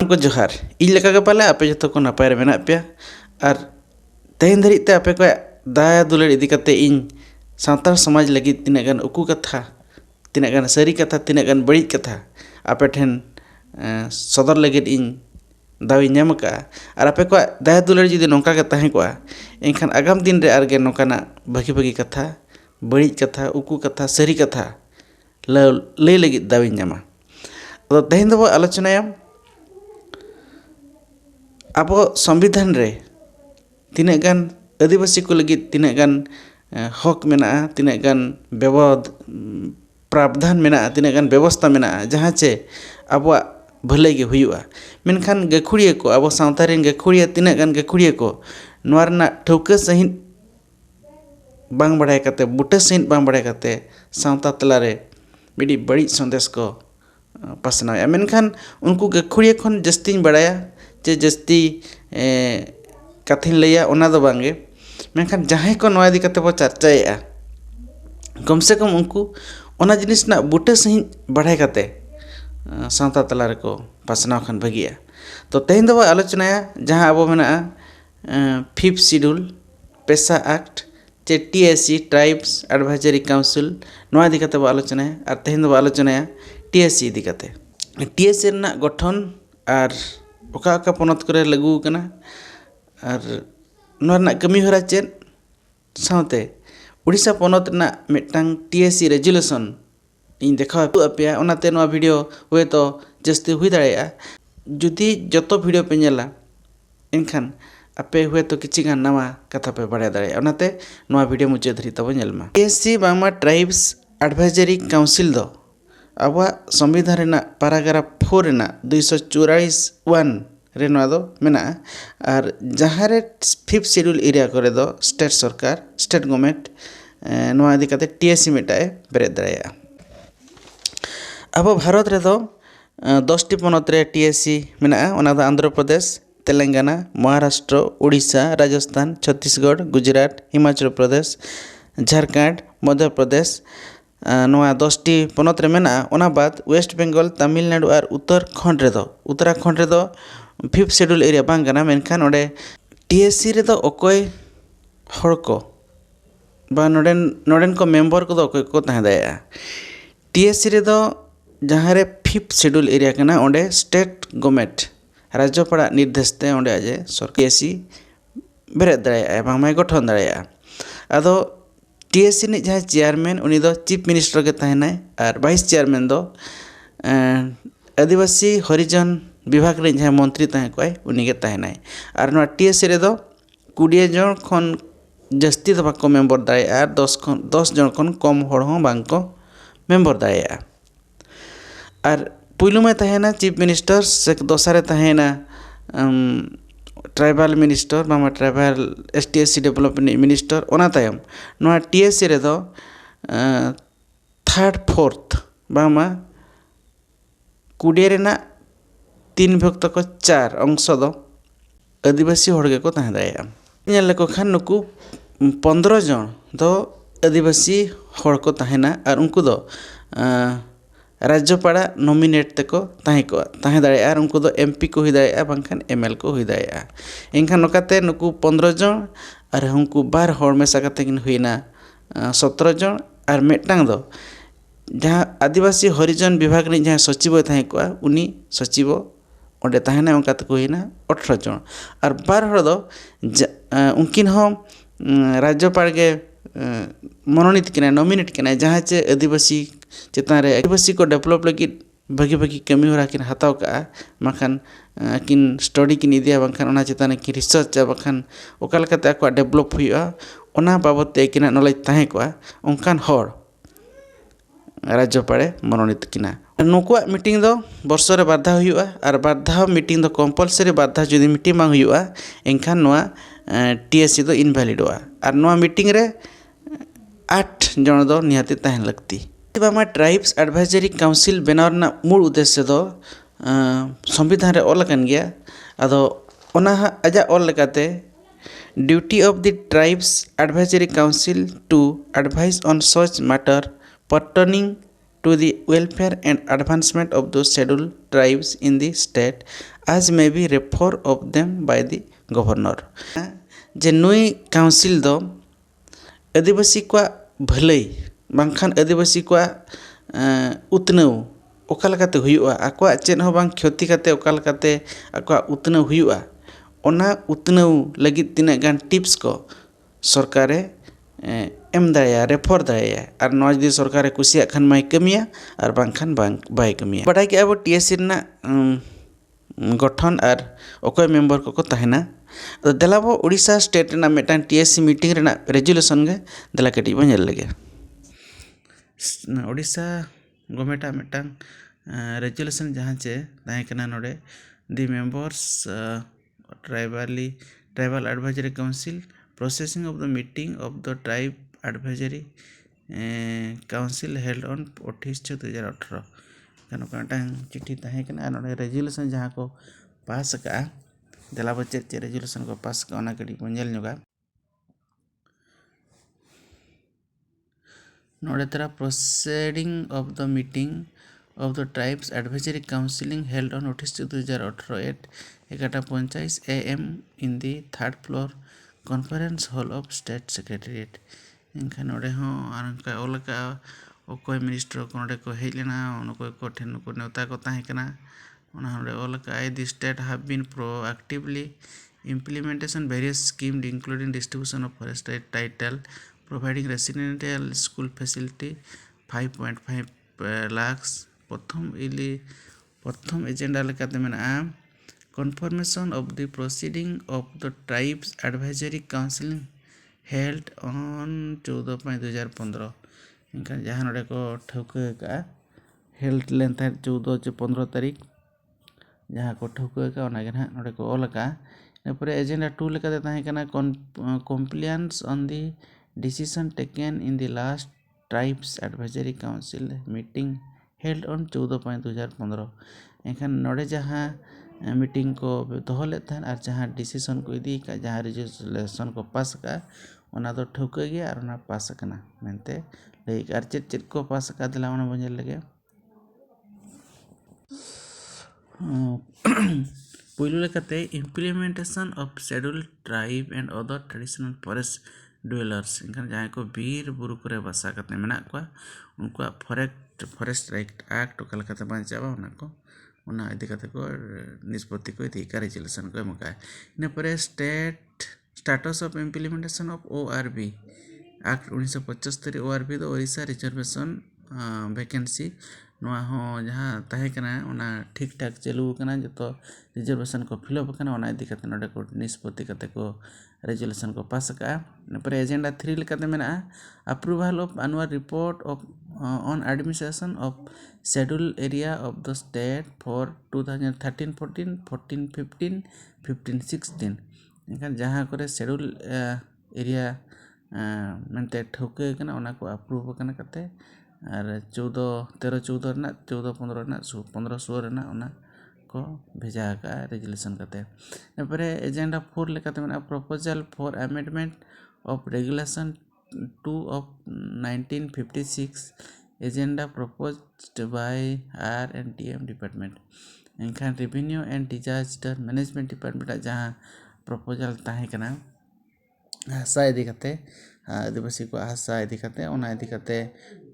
को जोहार इन लेका के पाले आपे जतो को नपाय रे मेना पे और तेहन धरित ते आपे को दाया दुलर इदी कते इन सानताड़ समाज लगी तिना गान उकू कथा तिना गान सरी कथा तिना गान बड़ी कथा आपे ठेन सदर लगी इन दावी नाम का और आपे को दाया दुलर जुदी नौका के तहे को एनखान आगाम दिन रे आरगे नौकाना भागी भागी कथा बड़ी कथा उकू कथा सरी कथा लय लगी दावी नामा तो तेहन दो आलोचनाया अब संविधान रे तीना गान आदिवासी को लगी तीना गान हक मेना तीना गान प्रावधान मेना तीना गान व्यवस्था मेना जहाँ चे अब भले गे हुआ मेनखान गाखुड़िया को अब सावता रेन गाखुड़िया तीना गान गाखुड़िया को नोरना ठौका सहित बांग बड़ाय कते बुटा सहित बांग बड़ाय कते सावता तलारे मिडी बड़ी संदेश को पासनाया मेनखान उनको गाखुड़िया खन जस्ती बड़ाया चे जस्ती कथिन लैया ओना दो बांगे मेनखान जहाँ को नवा इदी कते बो चर्चाएआ कम से कम उनको ओना जिनिस ना बुटे सही बढ़ाई कते सावता तला रे को पासनाव खान भागिया तो तेहन दो आलोचनाया जहाँ अब मेना 5th शेड्यूल पेशा एक्ट चे TSC ट्राइब्स एडवाइजरी काउंसिल नवा इदी कते बो आलोचनाया और तेहन दो आलोचनाया TSC इदी कते TSC ना गठन और ओका ओका पोनत करे लागू कना और नोरना कमी हरा चेन सावते उड़ीसा पोनत ना मिटांग TSC रेजुलेशन इन देखा अपेया ओनाते नोआ वीडियो हुए तो जस्ती हुई दाड़ेया जुदी जतो वीडियो पे नेला इनखान आपे हुए तो किछि गान नवा कथा पे बाड़ाय दाड़ेया ओनाते नोआ वीडियो मुचे धरी तब नेलमा TSC बांगमा ट्राइब्स एडवाइजरी काउंसिल दो अब संविधान रेना पैराग्राफ 4 रेना 244(1) रे नोआ दो मेना और जहाँ रे 5th शेड्यूल एरिया करे दो स्टेट सरकार स्टेट गवर्नमेंट नोआ इदी कते TSC मेटाए बेरेद दाड़ेया अब भारत रे दो 10टी पोनत रे TSC मेना ओना दो आंध्र प्रदेश तेलंगाना महाराष्ट्र उड़ीसा राजस्थान छत्तीसगढ़ गुजरात हिमाचल प्रदेश झारखंड मध्य प्रदेश नोआ 10टी पोनत रे मेना ओना बाद वेस्ट बेंगल तमिलनाडु और उत्तराखंड रे दो 5th शेड्यूल एरिया बांग कना मेनखान ओडे TSC रे दो ओकोय हड़ को बा नोडेन को मेंबर को दो ओकोय को तहे दाया TSC रे दो जहाँ रे 5th शेड्यूल एरिया कना ओंडे स्टेट गवर्नमेंट राज्यपाल निर्देश ते ओंडे आजे सरकार TSC बेरेद दाया बांगमाय गठन दाया आदो TSC नि जहाँ चेयरमैन उनी दो चीफ मिनिस्टर के तहनाय और वाइस चेयरमैन दो आदिवासी हरिजन विभाग रे जहाँ मंत्री तहे कोय उनी के तहनाय और नोआ TSC रे दो 20 जन खन जस्ती दो बाको मेंबर दाया 10 जन खन कम हड़ हो बांको मेंबर दाया और पुइलु में तहेना चीफ मिनिस्टर से दोसारे तहेना ट्राइबल मिनिस्टर बामा ट्राइबल ST/SC डेवलपमेंट मिनिस्टर ओना तायम नोआ TSC रे दो 3rd 4th बामा 20 रेना 3 विभक्त को 4 अंश दो आदिवासी हड़गे को तहे दाया नेल लेको खान नुकु 15 जन दो आदिवासी हड़ को तहेना और उनको दो राज्यपाल नॉमिनेट तको तहे दाड़ेया और उनको दो MP को हुई दाड़ेया बांखान ML को हुई दाड़ेया एनखान नोकाते नुकु 15 जन और उनको 12 हड़ मेसा कते किन हुईना 17 जन और मेटांग दो जहाँ आदिवासी हरिजन विभाग रे जहाँ सचिव तहे को उनी सचिव ओंडे तहेना उनका तको हुईना 18 जन और 12 हड़ दो उनकिन हो राज्यपाल के मनोनीत किना नॉमिनेट किना जहाँ चे आदिवासी चेतान रे आदिवासी को डेवलप लगी भागी भागी कमी हो किन हताव का माखान किन स्टडी किन इदिया बांखान ओना चेतान किन रिसर्च बांखान ओका लेकाते आको डेवलप हुआ ओना बाबत ते किना नॉलेज तहे को उनकान हड़ राज्यपाल मनोनीत किना नुकुआ मीटिंग दो वर्ष रे बाधा हुआ और बाधा मीटिंग दो कंपलसरी बाधा जुदी मीटिंग बांग हुआ एनखान नोआ TSC दो इनवैलिडोआ और नोआ मीटिंग रे 8 जन दो निहाती तहन लगती बामा ट्राइब्स एडवाइजरी काउंसिल बनाव ना मूल उद्देश्य दो संविधान रे ऑल कन गया आदो ओना आजा ऑल लेकाते duty of the tribes advisory council to advise on such matter pertaining to the welfare and advancement of those scheduled tribes in the state as may be referred of them by the governor. जे नुई council दो आदिवासी को भलाई बांखान आदिवासी को उतनव ओकालकाते हुयुआ आकवा chain हो बांग क्षति काते ओकालकाते आकवा उतनव हुयुआ ओना उतनव लगित तिना गान टिप्स को सरकारे एम दाया रेफर दाया और नवा जदि सरकारे कुसिया खान माय कमिया और बांखान बाय कमिया बाडाय के अब टीएससी ना गठन और अकय मेंबर को तहना तो देलाबो उड़ीसा स्टेट ना मेटान टीएससी मीटिंग रेना रेजुलेशन गे देला कटी बो नेल लगे उड़ीसा गवर्नमेंट मेटान रेजुलेशन जहां चे ताहे कना नोडे the members tribal advisory council processing of the meeting of the tribe advisory council held on 28/6/2018 कनो काटां चिट्ठी ताहे कना नोडे रेजुलेशन जहां को पास का देला बच्चे चे रेजुलेशन को पास का ओना कटी बो नेल नुगा नोडे तरा proceeding of the meeting of the tribes advisory counseling held on 28/6/2018 at 11:50 AM in the third floor conference hall of state secretariat इनका नोडे हो आरंका ओलका ओकोय मिनिस्टर को नोडे को हेलेना ओनकोय को ठेन को नेवता को ताहे कना ओना नोडे ओलका the state have been proactively implementation various schemes including distribution of forest title providing residential school facility 5.5 lakhs प्रथम एजेंडा लेकाते मेना confirmation of the proceeding of the tribes advisory council held on 14/5/2015 इनका जहां नोडे को ठौके का हेल्ड लेन था 14-15 तारीख जहां को ठौके का ओना गे ना नोडे को ओलका इन एजेंडा 2 लेकाते ताहे कना compliance on the decision taken in the last tribes advisory council meeting held on 14/5/2015 एखान नोडे जहाँ मीटिंग को दोहो ले थान और जहाँ डिसीजन को इदी का जहाँ रेजुलेशन को पास का ओना दो ठौके गया और ओना पास कना मेनते लई और चेत को पास का दिला ओना बनेल लगे पुइलु लेकाते implementation of scheduled tribe and other traditional forest dwellers इनखान जहाँ को बीर बुरु करे बसा करते मेना को उनको फॉरेस्ट राइट एक्ट ओकालकाते बांचावा ओना को ओना इदी कते को निष्पत्ति को इदी का रेजुलेशन को एमका इन परे status of implementation of ओआरबी act 1975 ओआरबी दो ओडिशा रिजर्वेशन वैकेंसी नोआ हो जहाँ ताहे कना ओना ठीक ठाक चालू कना जतो रिजर्वेशन को फिलअप कना ओना इदी कते नोडे को निष्पत्ति कते को रेजुलेशन को पास का इन एजेंडा 3 लेकाते मेना approval of annual report of on administration of scheduled area of the state for 2013-14, 14-15, 15-16 इनखान जहाँ करे शेड्यूल एरिया मेनते ठौके कना ओना को अप्रूव कना कते और 13-14 ना 14-15 ना 15-16 रेना ओना को भेजा का रेजुलेशन कते इन एजेंडा 4 लेकाते मेना proposal for amendment of regulation 2 of 1956 agenda proposed by R&DM department इनखान revenue and disaster management department जहाँ proposal ताहे कना हासा इदी कते आदिवासी को हासा इदी कते ओना इदी कते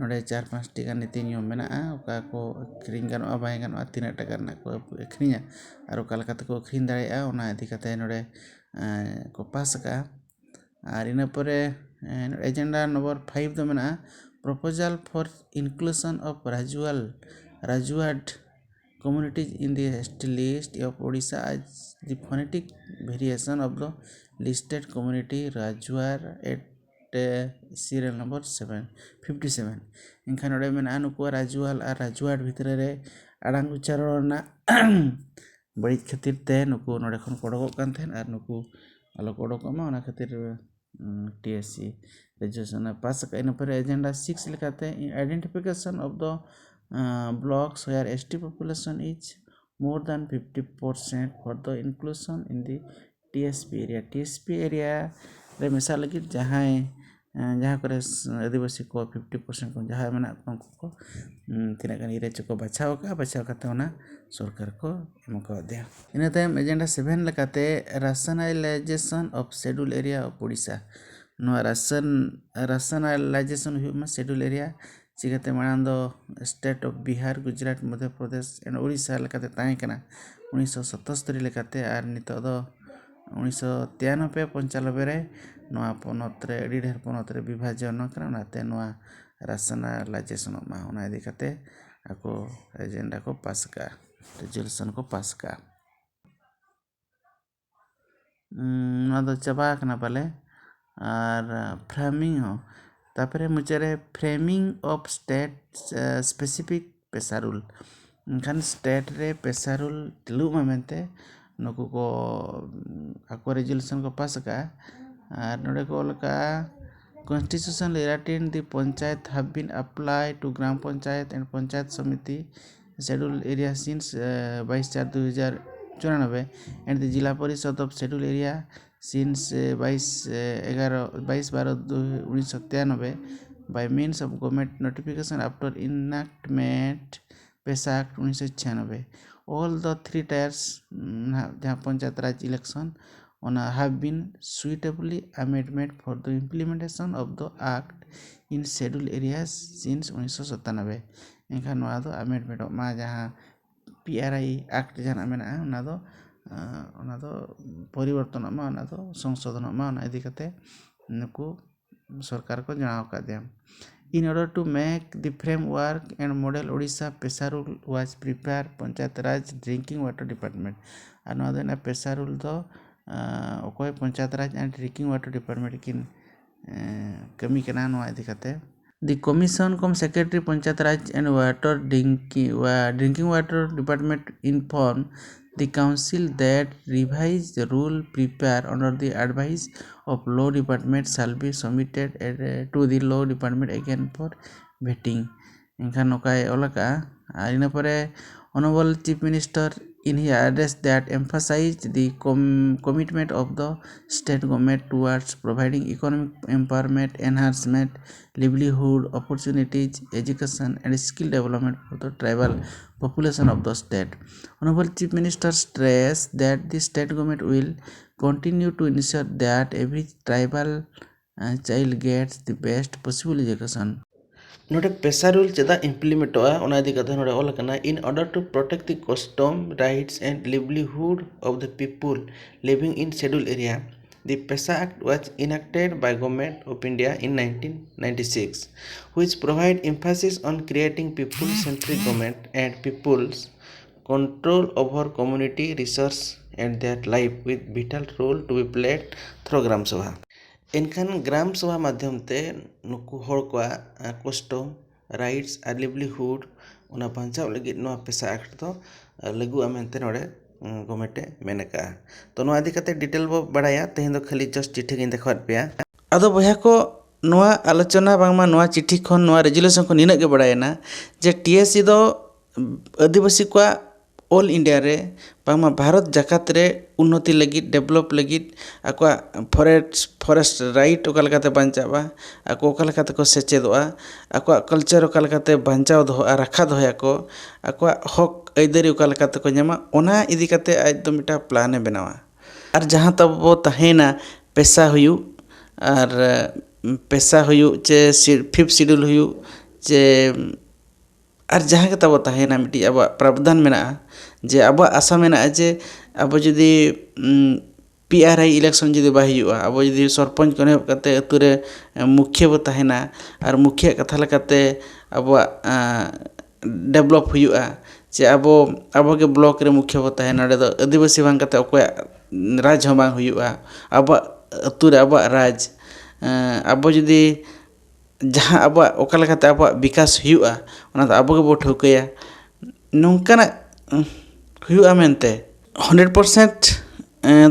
नोडे 4-5 टी गान नीति नियम मेना ओका को अखरिंग गानोआ बाय गानोआ तीना टाका रना को अखरिंगा और ओका लकाते को अखरिंग दाड़ेया ओना इदी कते नोडे को पास का और इन परे एजेंडा नंबर 5 दो मेना proposal for inclusion of Rajuad communities in the list of Odisha as the phonetic variation of the listed community Rajuar at serial number 57 इनखान नोडे मेना नुको राजुआल और राजुआड भितरे रे आड़ांग उच्चारण ना बड़ी खातिर ते नुको नोडे खन कोडोक कान थेन और नुको आलो कोडोक मा ओना खातिर टीएससी रेजुलेशन पास का इन पर एजेंडा 6 लिखाते हैं identification of the blocks where ST population is more than 50% for the inclusion in the TSP area रे मिसाल लगी जहाँ जहाँ करे आदिवासी को 50% को जहाँ मेना उनको को तीना गान इरे चको बचाव कते ओना सरकार को एम को दे इन तायम एजेंडा 7 लकाते rationalization of schedule area of Odisha नो rationalization हुमा schedule area चिकते मानन दो state of Bihar Gujarat Madhya Pradesh and Odisha लकाते ताई कना 1977 लकाते आर नितो दो 1993 95 रे नोआ पोनत रे एडी ढेर पोनत रे विभाजन करा नाते नोआ rationalization मा ओना इदी कते ako एजेंडा को पास का रेजोल्यूशन को पास का नोआ दो चबा कना पाले और फ्रेमिंग हो तापरे मुचरे फ्रेमिंग ऑफ स्टेट स्पेसिफिक पेशा रूल खान स्टेट रे पेशा रूल तिलु मेंते नुकु को ako रेजोल्यूशन को पास का और नोडे को लका constitution relating the panchayat have been applied to gram panchayat and panchayat samiti scheduled area since 22/4/2094 and the jila parishad of scheduled area since 22/12/1993 by means of government notification after enactment PESA Act 1996 all the three tiers जहाँ पंचायत राज election have been suitably amendment for the implementation of the act in scheduled areas since 1997 एंखान नोआ दो amendment मा जहाँ PRI act जहाँ मेना ओना दो परिवर्तन मा ओना दो संशोधन मा ओना इदी कते नुकु सरकार को जणाव का दे in order to make the framework and model Odisha PESA rule was prepared panchayat Raj drinking water department और नोआ दो ना PESA rule दो ओकोय Panchayat Raj and drinking water department किन कमी कना नोआ इदी कते the commission cum secretary Panchayat Raj and water drinking water department inform the council that revised rule prepare under the advice of law department shall be submitted to the law department again for vetting एंखान नोकाय ओलका आइना परे honourable chief minister in his address that emphasized the commitment of the state government towards providing economic empowerment, enhancement, livelihood opportunities, education and skill development for the tribal population of the state. Honorable Chief Minister stressed that the state government will continue to ensure that every tribal child gets the best possible education. नोटे पेशा rule चेदा implement होआ ओना इदी कथा नोटे ऑल कना in order to protect the custom rights and livelihood of the people living in schedule area the PESA act was enacted by government of India in 1996 which provide emphasis on creating people centric government and people's control over community resource and their life with vital role to be played through gram sabha एनखान ग्राम सभा माध्यम ते नुकु हर को custom rights आर livelihood उना बांचाव लगी नोआ पेशा एक्ट तो लागू आमेनते नोडे गवर्नमेंट मेनका तो नोआ इदी कते डिटेल बो बडाया तेहेन दो खाली जस्ट चिट्ठी गिन देखवात पेया आदो बया को नोआ आलोचना बांगमा नोआ चिट्ठी खन नोआ रेजुलेशन को निना के बडायना जे टीएससी दो आदिवासी को ऑल इंडिया रे बांगमा भारत जाकात रे उन्नति लगी डेवलप लगी आको फॉरेस्ट राइट ओका लकाते बांचावा आको ओका लकाते को सेचेदोआ आको कल्चर ओका लकाते बांचाव दो रखा दोया को आको हक ऐदरी ओका लकाते को न्यामा ओना इदी कते आज दो मिटा प्लान बनावा और जहां तब तहेना पेशा हुयु और पेशा हुयु चे 5th शेड्यूल हुयु चे और जहाँ के तब तहेना मिटी अब प्रावधान मेना जे अब आशा मेना जे अब जुदी PRI इलेक्शन जुदी बाय हुआ अब जुदी सरपंच को नेब कते अतुरे मुखिया बो तहेना और मुखिया कथा लकाते अब डेवलप हुआ जे अब के ब्लॉक रे मुखिया बो तहेना रे दो आदिवासी बांग कते ओको राज हो बांग हुआ अब अतुरे अब राज अब जुदी जहाँ अब ओका लकाते अब विकास हुआ ओना अब के बो ठोकया नोंकाना हुआ मेनते 100%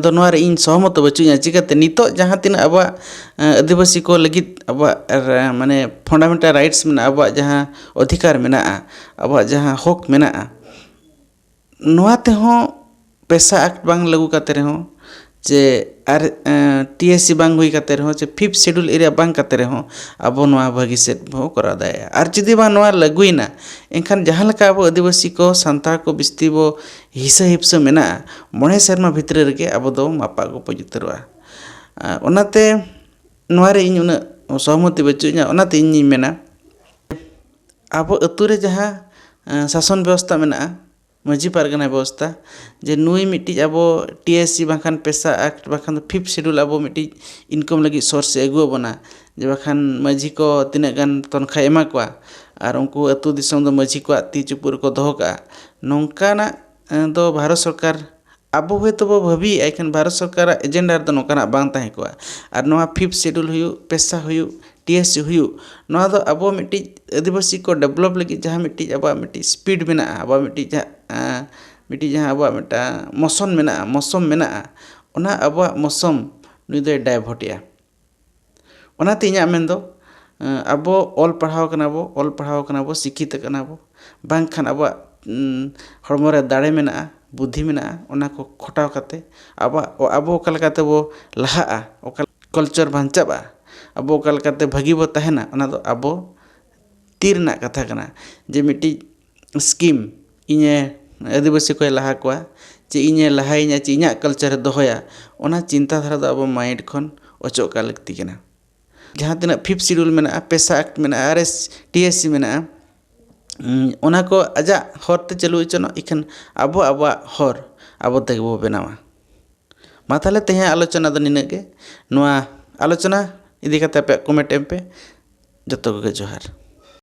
दो नोआ रे इन सहमत बचुया चिकाते नितो जहाँ तीन अब आदिवासी को लगित अब माने फंडामेंटल राइट्स में अब जहाँ अधिकार मेना अब जहाँ हक मेना नोआ ते हो पेशा एक्ट बांग लागू काते रे हो चे आर TSC बांग हुई काते रहो चे 5th शेड्यूल एरिया बांग काते रहो अब नोआ भागी सेट भो करा दाया आर जुदी बा नोआ लगुइना एनखान जहां लका अब आदिवासी को सान्ताड़ को बिस्ती बो हिस्सा हिप्सा मेना मोणे सेरमा भितरे रगे अब दो मापा को पजितरवा ओनाते नोआ रे इन उना सहमति बचुइना ओनाते इन मेना अब अतु रे जहां शासन व्यवस्था मेना मजी पारगना व्यवस्था जे नुई मिट्टी अब TSC बाखान पैसा एक्ट बाखान 5th शेड्यूल अब मिट्टी इनकम लगी सोर्स एगुआ बना जे बाखान मजी को तिना गान तनखा एमा को आर उनको अतु दिसम दो मजी को ती चुपुर को दोह का नोंकाना दो भारत सरकार अब हुए तो वो भाभी एखन भारत सरकार एजेंडा दो नोंकाना बांग ताहे को आर नोआ 5th शेड्यूल हुयु पैसा हुयु TSC हुयु नोआ दो अब मिट्टी आदिवासी को डेवलप लगी जहां मिट्टी अब मिट्टी स्पीड मेना अब मिट्टी जहां अब मिट्टा मौसम मेना ओना अब मौसम नुई दो डाइवर्टिया ओनाते इᱧᱟᱜ मेन दो अब ऑल पढ़ाव कना बो शिक्षित कना बो बांग खान अब हड़मो रे दाड़े मेना बुद्धि मेना ओना को खटाव काते अब ओकालकाते बो लहाआ ओका कल्चर भांचाबा अब ओकालकाते भागी बो तहना ओना दो अब तीर ना कथा कना जे मिट्टी स्कीम इने आदिवासी को लहा को चे इने लहाइना चे इᱧᱟᱜ कल्चर दोहया ओना चिंता धारा दो अब माइंड खन ओचो का लगती कना जहां तना 5th शेड्यूल मेना पैसा एक्ट मेना TSC मेना ओना को आजा हरते चलु चनो इखन अब हर अब तक बो बनावा मा ताले तेहा आलोचना दो निनगे नोआ आलोचना इदी कते पे कमेंट एम पे जतो को जोहार।